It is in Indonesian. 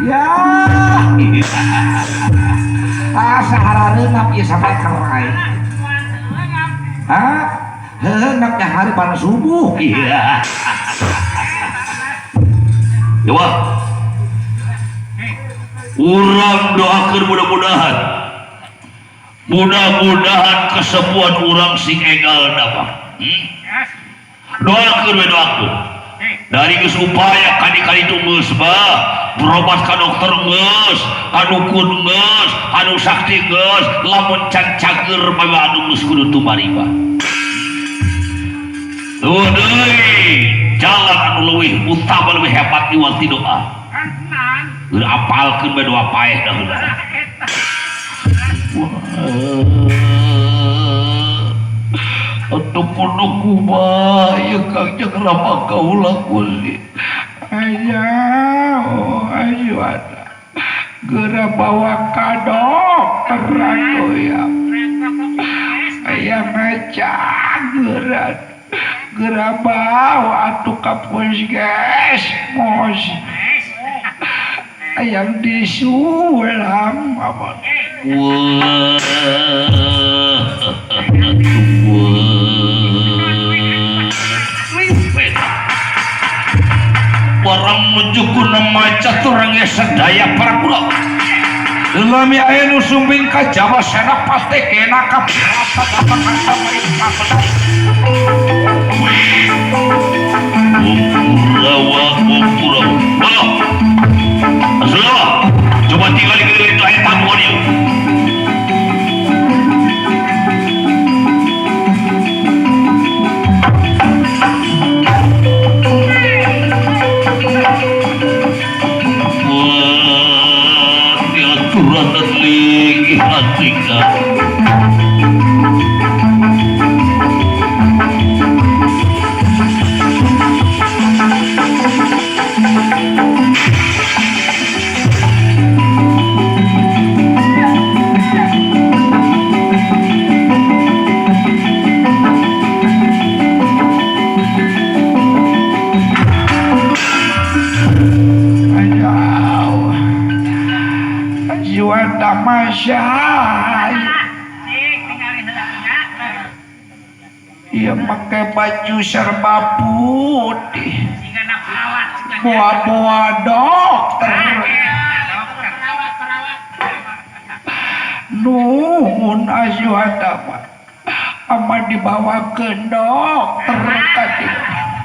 Ya. Saharareunap ieu sampai kerai. Hah? Hendak hari panas subuh. Iya. Dewa. Urang doakeun mudah-mudahan kesepuan urang sing egal dapat. Doakeun we doakeun. Dari geus upaya kali-kali itu geus berobat ka dokter geus, anu kun geus, anu sakti geus, lamun can cager mah anu geus kudu tumariba. Tuh deui jalan anu leuwih utama leuwih hebat di doa. Udah apalkeun bae doa paeh dah udah. Atuh kudu kumaha ieu Kang jeung rama kaula kuli. Ayo geura bawa ka dokter atuh ya. Aya ngecak geura bawa atuh ka puskesmas. Yang disulam apa? Barang menuju nama caturang sedaya para pulau. Lami aya nu sumbing ka Jawa Senapati kena ka berapa dapat kata mereka benar. Pumpurawa. Asalawa. Coba tinggal di itu ayat tamuan ya. Ia pakai baju serba putih, bawa dokter. Nuhun asyhadama, ama dibawa ke dokter tadi.